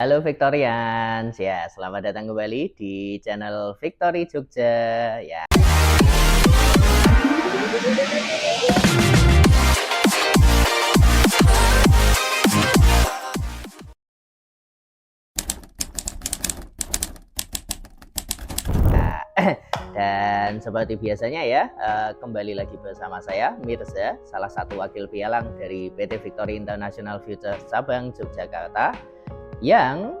Halo Victorians, ya selamat datang kembali di channel Victory Jogja. Ya. Nah, dan seperti biasanya ya, kembali lagi bersama saya Mirza, salah satu wakil pialang dari PT Victory International Future Cabang Yogyakarta, yang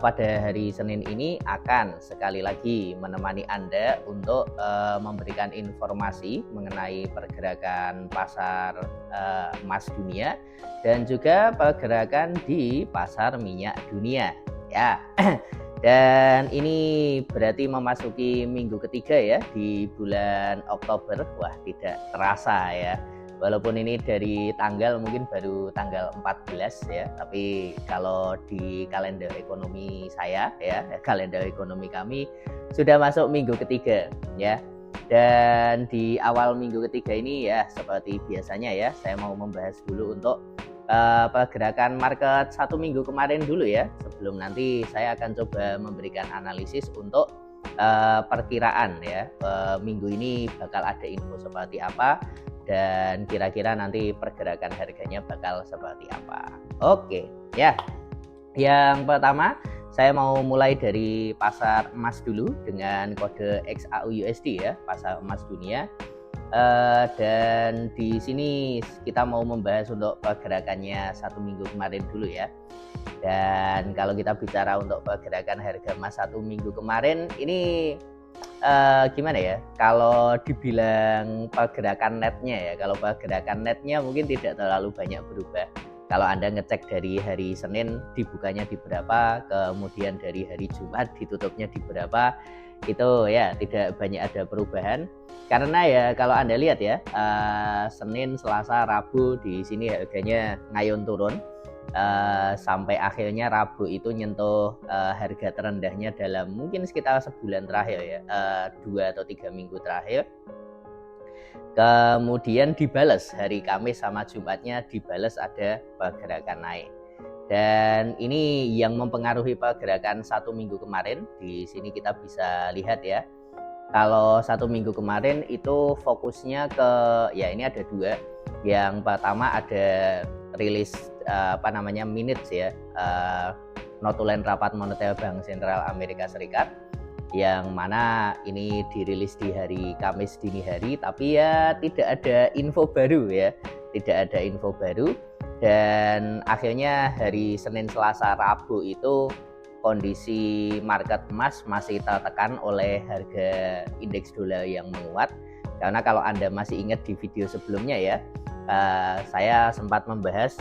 pada hari Senin ini akan sekali lagi menemani Anda untuk memberikan informasi mengenai pergerakan pasar emas dunia dan juga pergerakan di pasar minyak dunia. Ya, dan ini berarti memasuki minggu ketiga ya di bulan Oktober. Wah, tidak terasa ya. Walaupun ini dari tanggal mungkin baru tanggal 14 ya, tapi kalau di kalender ekonomi saya ya, kalender ekonomi kami sudah masuk minggu ketiga ya. Dan di awal minggu ketiga ini ya, seperti biasanya ya, saya mau membahas dulu untuk pergerakan market satu minggu kemarin dulu ya, sebelum nanti saya akan coba memberikan analisis untuk perkiraan ya, minggu ini bakal ada info seperti apa dan kira-kira nanti pergerakan harganya bakal seperti apa. Oke ya, yang pertama saya mau mulai dari pasar emas dulu dengan kode XAUUSD ya, pasar emas dunia. Dan di sini kita mau membahas untuk pergerakannya satu minggu kemarin dulu ya. Dan kalau kita bicara untuk pergerakan harga emas satu minggu kemarin ini gimana ya, kalau dibilang pergerakan netnya ya, kalau pergerakan netnya mungkin tidak terlalu banyak berubah. Kalau Anda ngecek dari hari Senin dibukanya di berapa, kemudian dari hari Jumat ditutupnya di berapa, itu ya tidak banyak ada perubahan. Karena ya kalau Anda lihat ya, Senin, Selasa, Rabu di sini harganya ngayun turun. Sampai akhirnya Rabu itu nyentuh harga terendahnya dalam mungkin sekitar sebulan terakhir ya, 2 atau 3 minggu terakhir. Kemudian dibales hari Kamis sama Jumatnya, dibales ada pergerakan naik. Dan ini yang mempengaruhi pergerakan satu minggu kemarin. Di sini kita bisa lihat ya, kalau satu minggu kemarin itu fokusnya ke, ya ini ada dua. Yang pertama ada rilis minutes ya, notulen rapat moneter Bank Sentral Amerika Serikat, yang mana ini dirilis di hari Kamis dini hari, tapi ya tidak ada info baru ya, tidak ada info baru. Dan akhirnya hari Senin, Selasa, Rabu itu kondisi market emas masih tertekan oleh harga indeks dolar yang menguat. Karena kalau Anda masih ingat di video sebelumnya ya, saya sempat membahas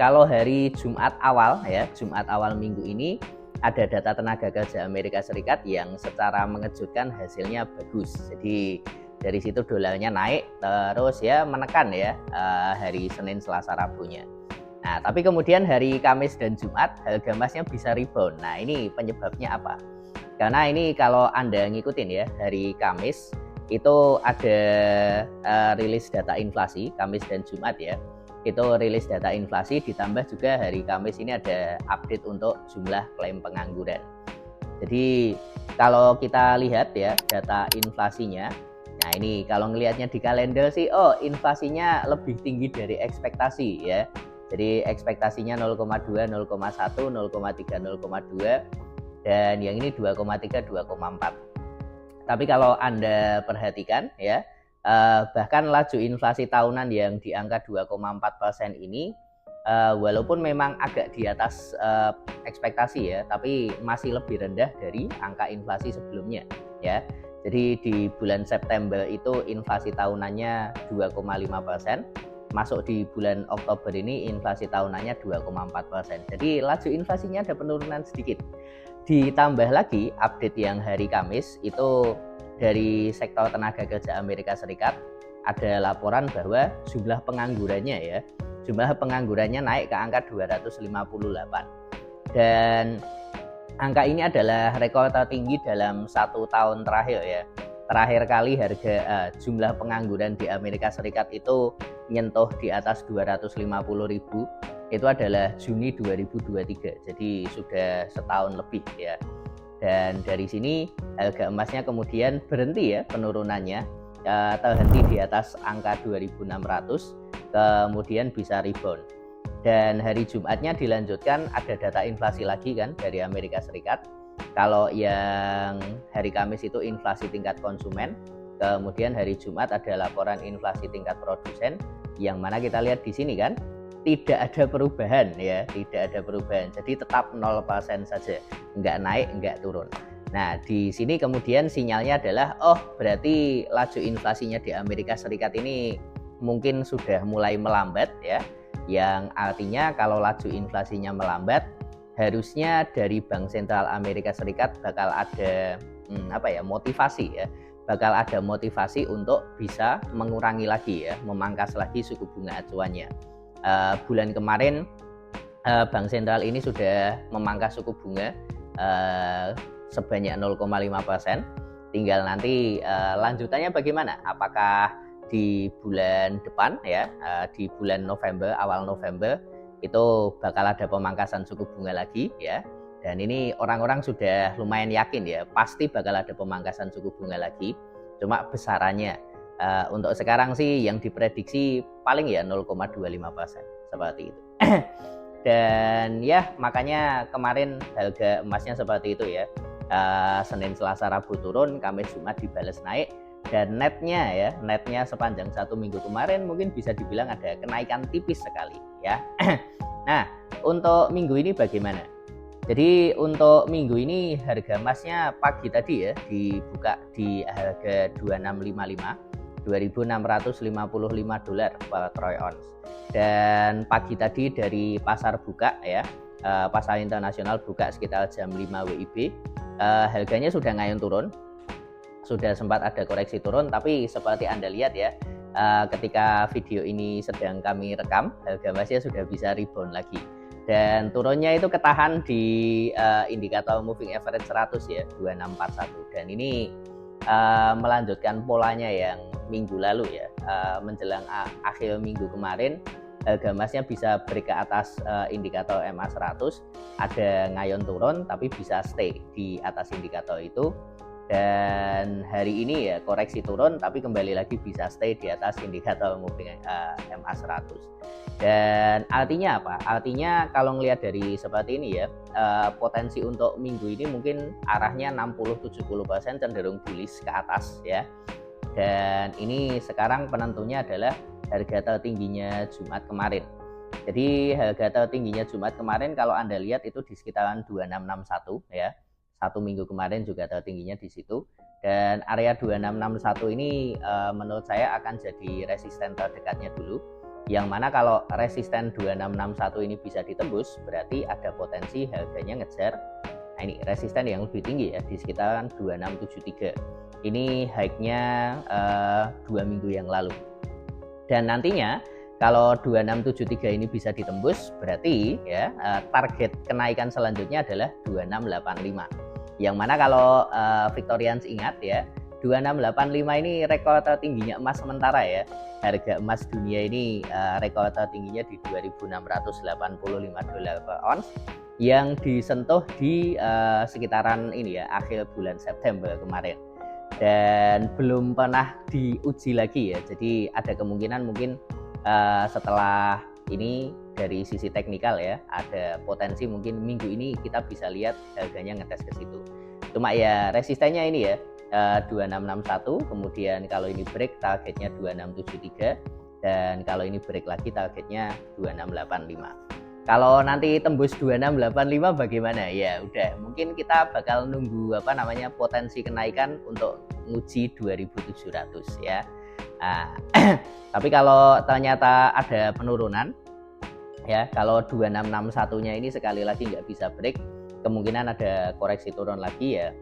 kalau hari Jumat awal ya, Jumat awal minggu ini ada data tenaga kerja Amerika Serikat yang secara mengejutkan hasilnya bagus. Jadi dari situ dolarnya naik terus ya, menekan ya hari Senin, Selasa, Rabunya. Nah, tapi kemudian hari Kamis dan Jumat harga emasnya bisa rebound. Nah, ini penyebabnya apa? Karena ini kalau Anda ngikutin ya, hari Kamis itu ada rilis data inflasi, Kamis dan Jumat ya. Itu rilis data inflasi, ditambah juga hari Kamis ini ada update untuk jumlah klaim pengangguran. Jadi kalau kita lihat ya data inflasinya, nah ini kalau ngelihatnya di kalender sih, oh inflasinya lebih tinggi dari ekspektasi ya. Jadi ekspektasinya 0,2, 0,1, 0,3, 0,2, dan yang ini 2,3, 2,4. Tapi kalau Anda perhatikan ya, bahkan laju inflasi tahunan yang di angka 2,4% ini, walaupun memang agak di atas ekspektasi ya, tapi masih lebih rendah dari angka inflasi sebelumnya ya. Jadi di bulan September itu inflasi tahunannya 2,5%, masuk di bulan Oktober ini inflasi tahunannya 2,4%. Jadi laju inflasinya ada penurunan sedikit. Ditambah lagi update yang hari Kamis itu dari sektor tenaga kerja Amerika Serikat, ada laporan bahwa jumlah penganggurannya ya, jumlah penganggurannya naik ke angka 258. Dan angka ini adalah rekor tertinggi dalam 1 tahun terakhir ya. Terakhir kali harga jumlah pengangguran di Amerika Serikat itu nyentuh di atas 250.000 itu adalah Juni 2023, jadi sudah setahun lebih ya. Dan dari sini harga emasnya kemudian berhenti ya penurunannya, terhenti di atas angka 2.600, kemudian bisa rebound. Dan hari Jumatnya dilanjutkan ada data inflasi lagi kan dari Amerika Serikat. Kalau yang hari Kamis itu inflasi tingkat konsumen, kemudian hari Jumat ada laporan inflasi tingkat produsen, yang mana kita lihat di sini kan tidak ada perubahan ya, tidak ada perubahan. Jadi tetap 0% saja, nggak naik, nggak turun. Nah, di sini kemudian sinyalnya adalah, oh berarti laju inflasinya di Amerika Serikat ini mungkin sudah mulai melambat ya. Yang artinya kalau laju inflasinya melambat, harusnya dari Bank Sentral Amerika Serikat bakal ada motivasi ya. Bakal ada motivasi untuk bisa mengurangi lagi ya, memangkas lagi suku bunga acuannya. Bulan kemarin Bank Sentral ini sudah memangkas suku bunga sebanyak 0,5%. Tinggal nanti lanjutannya bagaimana? Apakah di bulan depan ya, di bulan November, awal November itu bakal ada pemangkasan suku bunga lagi ya. Dan ini orang-orang sudah lumayan yakin ya, pasti bakal ada pemangkasan suku bunga lagi. Cuma besarannya untuk sekarang sih yang diprediksi paling ya 0,25% seperti itu. Dan ya makanya kemarin harga emasnya seperti itu ya. Senin, Selasa, Rabu turun, Kamis, Jumat dibales naik, dan netnya sepanjang 1 minggu kemarin mungkin bisa dibilang ada kenaikan tipis sekali ya. Nah, untuk minggu ini bagaimana? Jadi untuk minggu ini harga emasnya pagi tadi ya dibuka di harga 2655, $2.655 per troy ounce. Dan pagi tadi dari pasar buka ya, pasar internasional buka sekitar jam 5 WIB, harganya sudah ngayun turun, sudah sempat ada koreksi turun, tapi seperti Anda lihat ya, ketika video ini sedang kami rekam, harga emasnya sudah bisa rebound lagi. Dan turunnya itu ketahan di indikator moving average 100 ya, 2641. Dan ini melanjutkan polanya yang minggu lalu ya, menjelang akhir minggu kemarin harga emasnya bisa break ke atas indikator MA 100, ada ngayon turun tapi bisa stay di atas indikator itu. Dan hari ini ya koreksi turun tapi kembali lagi bisa stay di atas indikator moving MA 100. Dan artinya apa? Artinya kalau ngelihat dari seperti ini ya, potensi untuk minggu ini mungkin arahnya 60-70% cenderung bullish ke atas ya. Dan ini sekarang penentunya adalah harga tertingginya Jumat kemarin. Jadi harga tertingginya Jumat kemarin kalau Anda lihat itu di sekitaran 2661 ya. 1 minggu kemarin juga tertingginya di situ, dan area 2661 ini menurut saya akan jadi resisten terdekatnya dulu, yang mana kalau resisten 2661 ini bisa ditembus berarti ada potensi harganya ngejar ini resisten yang lebih tinggi ya di sekitaran 2673. Ini high-nya 2 minggu yang lalu. Dan nantinya kalau 2673 ini bisa ditembus berarti ya target kenaikan selanjutnya adalah 2685. Yang mana kalau Victorians ingat ya, 2685 ini rekor tertingginya emas sementara ya. Harga emas dunia ini rekor tertingginya di $2.685 per ounce yang disentuh di sekitaran ini ya, akhir bulan September kemarin. Dan belum pernah diuji lagi ya. Jadi ada kemungkinan mungkin setelah ini dari sisi teknikal ya, ada potensi mungkin minggu ini kita bisa lihat harganya ngetes ke situ. Cuma ya resistennya ini ya 2661, kemudian kalau ini break targetnya 2673, dan kalau ini break lagi targetnya 2685. Kalau nanti tembus 2685 bagaimana? Ya udah, mungkin kita bakal nunggu potensi kenaikan untuk nguji 2700 ya. Nah, tapi kalau ternyata ada penurunan ya, kalau 2661-nya ini sekali lagi nggak bisa break, kemungkinan ada koreksi turun lagi ya,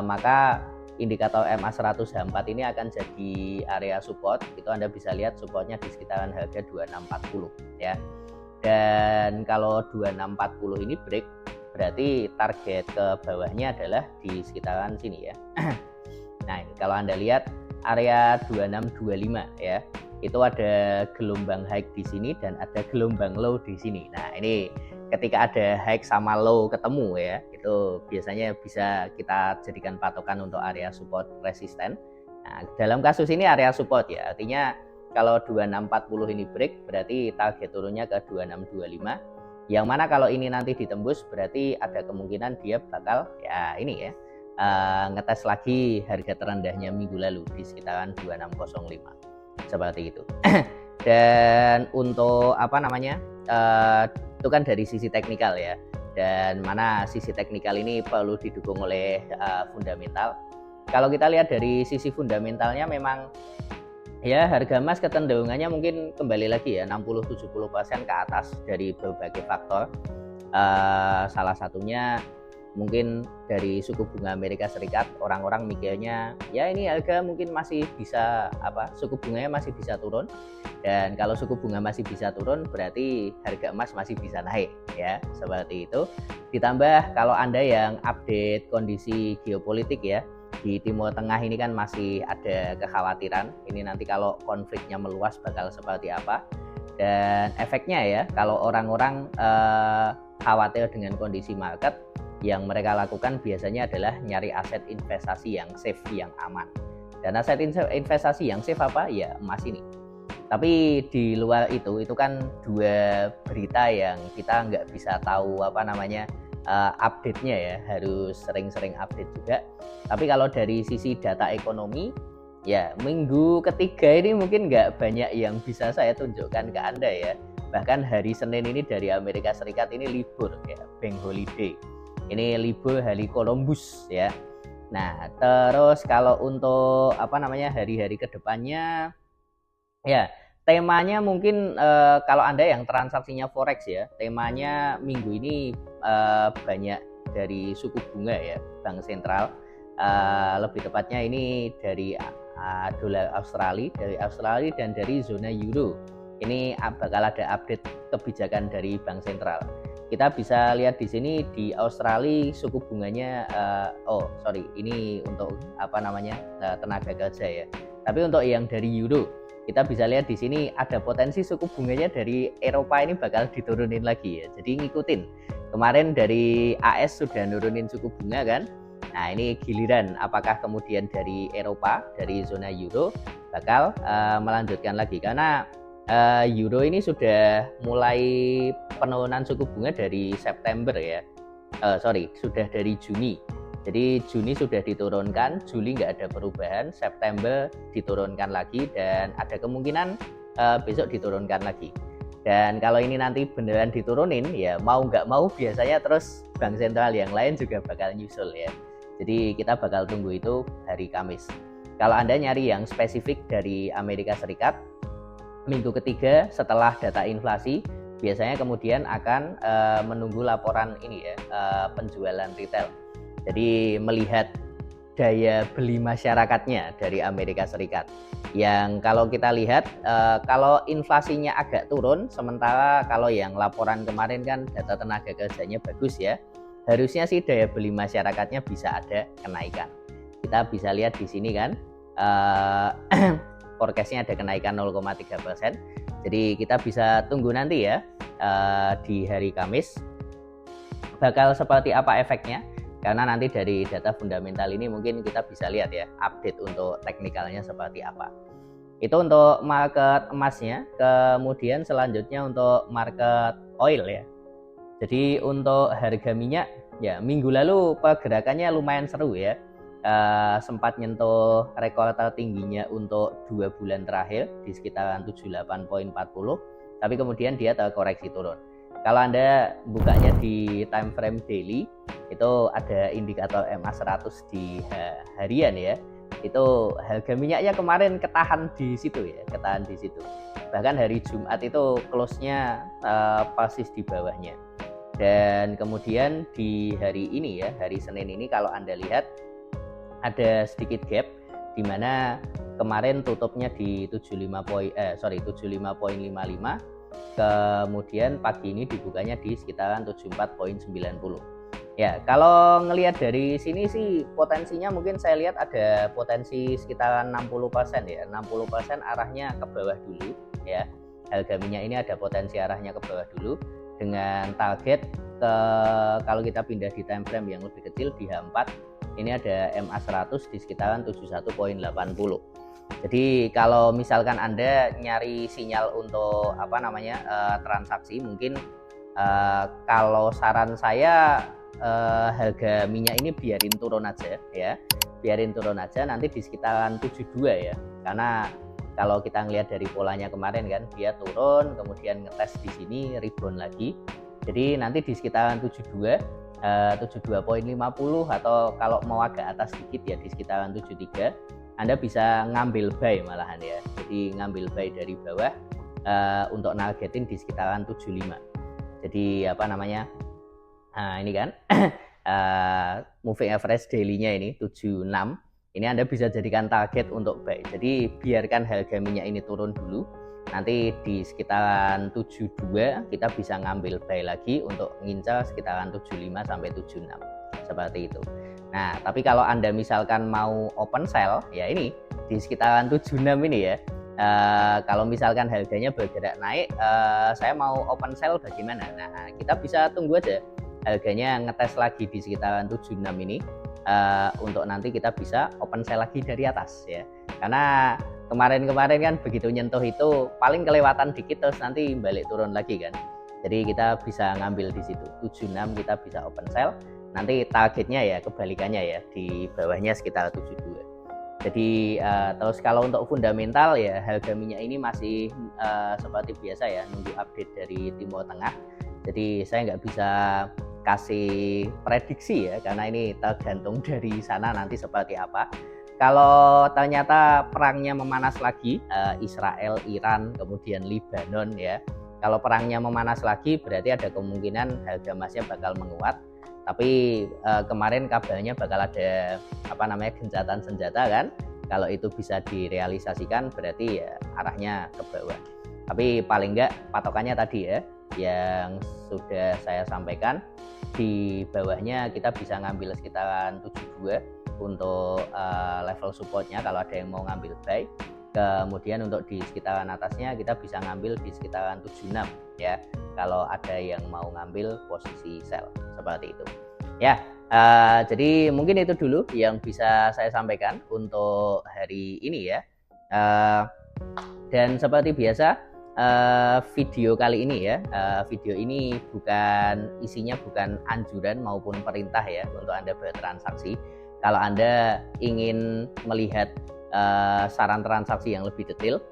maka indikator MA 100H4 ini akan jadi area support. Itu Anda bisa lihat supportnya di sekitaran harga 2640 ya. Dan kalau 2640 ini break, berarti target ke bawahnya adalah di sekitaran sini ya. Nah, kalau Anda lihat area 2625 ya. itu ada gelombang high di sini dan ada gelombang low di sini. Nah, ini ketika ada high sama low ketemu ya, itu biasanya bisa kita jadikan patokan untuk area support resisten. Nah, dalam kasus ini area support ya, artinya kalau 2640 ini break berarti target turunnya ke 2625. Yang mana kalau ini nanti ditembus berarti ada kemungkinan dia bakal ya ini ya ngetes lagi harga terendahnya minggu lalu di sekitaran 2605 seperti itu. Dan untuk apa namanya itu kan dari sisi teknikal ya, dan mana sisi teknikal ini perlu didukung oleh fundamental. Kalau kita lihat dari sisi fundamentalnya memang ya harga emas kecenderungannya mungkin kembali lagi ya 60-70% ke atas dari berbagai faktor. Salah satunya mungkin dari suku bunga Amerika Serikat, orang-orang mikirnya ya ini harga mungkin masih bisa suku bunganya masih bisa turun, dan kalau suku bunga masih bisa turun berarti harga emas masih bisa naik ya, seperti itu. Ditambah kalau Anda yang update kondisi geopolitik ya, di Timur Tengah ini kan masih ada kekhawatiran ini nanti kalau konfliknya meluas bakal seperti apa, dan efeknya ya kalau orang-orang khawatir dengan kondisi market, yang mereka lakukan biasanya adalah nyari aset investasi yang safe, yang aman. Dan aset investasi yang safe apa? Ya emas ini. Tapi di luar itu kan dua berita yang kita nggak bisa tahu update-nya ya, harus sering-sering update juga. Tapi kalau dari sisi data ekonomi, ya minggu ketiga ini mungkin nggak banyak yang bisa saya tunjukkan ke Anda ya. Bahkan hari Senin ini dari Amerika Serikat ini libur ya, bank holiday. Ini libur hari Columbus ya. Nah, terus kalau untuk hari-hari kedepannya ya temanya mungkin kalau Anda yang transaksinya forex ya, temanya minggu ini banyak dari suku bunga ya, bank sentral. Lebih tepatnya ini dari dolar Australia, dan dari zona euro. Ini bakal ada update kebijakan dari bank sentral. Kita bisa lihat di sini di Australia suku bunganya ini untuk tenaga kerja ya. Tapi untuk yang dari euro, kita bisa lihat di sini ada potensi suku bunganya dari Eropa ini bakal diturunin lagi ya. Jadi ngikutin. Kemarin dari AS sudah nurunin suku bunga kan. Nah, ini giliran apakah kemudian dari Eropa, dari zona euro bakal melanjutkan lagi, karena euro ini sudah mulai penurunan suku bunga dari September ya, sudah dari Juni. Jadi Juni sudah diturunkan, Juli nggak ada perubahan, September diturunkan lagi, dan ada kemungkinan besok diturunkan lagi. Dan kalau ini nanti beneran diturunin ya mau nggak mau biasanya terus bank sentral yang lain juga bakal nyusul ya. Jadi kita bakal tunggu itu hari Kamis. Kalau Anda nyari yang spesifik dari Amerika Serikat, minggu ketiga setelah data inflasi biasanya kemudian akan menunggu laporan ini ya, penjualan retail. Jadi melihat daya beli masyarakatnya dari Amerika Serikat, yang kalau kita lihat kalau inflasinya agak turun, sementara kalau yang laporan kemarin kan data tenaga kerjanya bagus ya, harusnya sih daya beli masyarakatnya bisa ada kenaikan. Kita bisa lihat di sini kan forecastnya ada kenaikan 0,3%. Jadi kita bisa tunggu nanti ya di hari Kamis bakal seperti apa efeknya, karena nanti dari data fundamental ini mungkin kita bisa lihat ya update untuk teknikalnya seperti apa. Itu untuk market emasnya. Kemudian selanjutnya untuk market oil ya. Jadi untuk harga minyak ya, minggu lalu pergerakannya lumayan seru ya. Sempat nyentuh rekor tertingginya untuk 2 bulan terakhir di sekitaran 78.40, tapi kemudian dia terkoreksi turun. Kalau Anda bukanya di time frame daily, itu ada indikator MA100 di harian ya, itu harga minyaknya kemarin ketahan di situ ya, bahkan hari Jumat itu close-nya persis di bawahnya. Dan kemudian di hari ini ya, hari Senin ini kalau Anda lihat ada sedikit gap di mana kemarin tutupnya di 75.55, kemudian pagi ini dibukanya di sekitaran 74.90. Ya, kalau ngelihat dari sini sih potensinya mungkin saya lihat ada potensi sekitar 60% ya. 60% arahnya ke bawah dulu ya. Harga minyak ini ada potensi arahnya ke bawah dulu dengan target ke, kalau kita pindah di time frame yang lebih kecil di H4 ini ada MA100 di sekitaran 71,80. Jadi kalau misalkan Anda nyari sinyal untuk transaksi, mungkin kalau saran saya harga minyak ini biarin turun aja ya, biarin turun aja nanti di sekitaran 72 ya, karena kalau kita ngelihat dari polanya kemarin kan dia turun kemudian ngetes di sini rebound lagi, jadi nanti di sekitaran 72 72,50 atau kalau mau agak atas sedikit ya di sekitaran 73 Anda bisa ngambil buy malahan ya, jadi ngambil buy dari bawah untuk nargetin di sekitaran 75. Jadi nah ini kan moving average daily-nya ini 76, ini Anda bisa jadikan target untuk buy. Jadi biarkan harga minyak ini turun dulu, nanti di sekitaran 72 kita bisa ngambil buy lagi untuk ngincar sekitaran 75 sampai 76 seperti itu. Nah tapi kalau Anda misalkan mau open sell ya ini di sekitaran 76 ini ya, kalau misalkan harganya bergerak naik, saya mau open sell bagaimana? Nah kita bisa tunggu aja harganya ngetes lagi di sekitaran 76 ini untuk nanti kita bisa open sell lagi dari atas ya, karena kemarin kan begitu nyentuh itu paling kelewatan dikit terus nanti balik turun lagi kan, jadi kita bisa ngambil di situ 76 kita bisa open sell, nanti targetnya ya kebalikannya ya di bawahnya sekitar 72. Jadi terus kalau untuk fundamental ya harga minyak ini masih seperti biasa ya nunggu update dari Timur Tengah, jadi saya nggak bisa kasih prediksi ya karena ini tergantung dari sana nanti seperti apa. Kalau ternyata perangnya memanas lagi, Israel, Iran, kemudian Lebanon ya, kalau perangnya memanas lagi berarti ada kemungkinan harga emasnya bakal menguat. Tapi kemarin kabarnya bakal ada gencatan senjata kan, kalau itu bisa direalisasikan berarti ya arahnya ke bawah. Tapi paling enggak patokannya tadi ya yang sudah saya sampaikan, di bawahnya kita bisa ngambil sekitaran 72 untuk level supportnya kalau ada yang mau ngambil buy, kemudian untuk di sekitaran atasnya kita bisa ngambil di sekitaran 76 ya kalau ada yang mau ngambil posisi sell seperti itu ya. Jadi mungkin itu dulu yang bisa saya sampaikan untuk hari ini ya, dan seperti biasa video kali ini ya, video ini isinya bukan anjuran maupun perintah ya untuk Anda bertransaksi. Kalau Anda ingin melihat saran transaksi yang lebih detail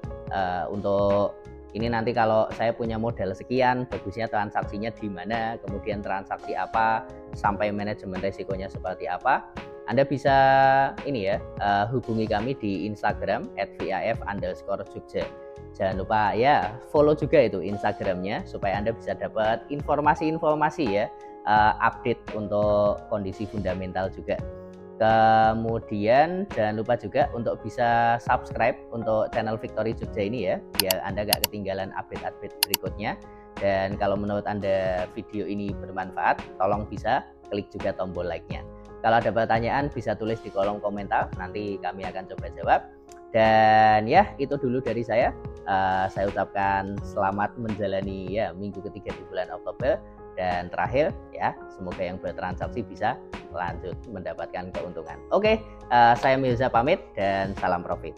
untuk ini, nanti kalau saya punya modal sekian, bagusnya transaksinya di mana, kemudian transaksi apa, sampai manajemen resikonya seperti apa, Anda bisa ini ya hubungi kami di Instagram @vaf_jogja. Jangan lupa ya follow juga itu Instagramnya supaya Anda bisa dapat informasi-informasi ya, update untuk kondisi fundamental juga. Kemudian jangan lupa juga untuk bisa subscribe untuk channel Victory Jogja ini ya, biar Anda gak ketinggalan update-update berikutnya. Dan kalau menurut Anda video ini bermanfaat, tolong bisa klik juga tombol like-nya. Kalau ada pertanyaan bisa tulis di kolom komentar, nanti kami akan coba jawab. Dan ya itu dulu dari saya. Saya ucapkan selamat menjalani ya minggu ketiga di bulan Oktober. Dan terakhir ya, semoga yang bertransaksi bisa lanjut mendapatkan keuntungan. Oke, saya Mirza pamit dan salam profit.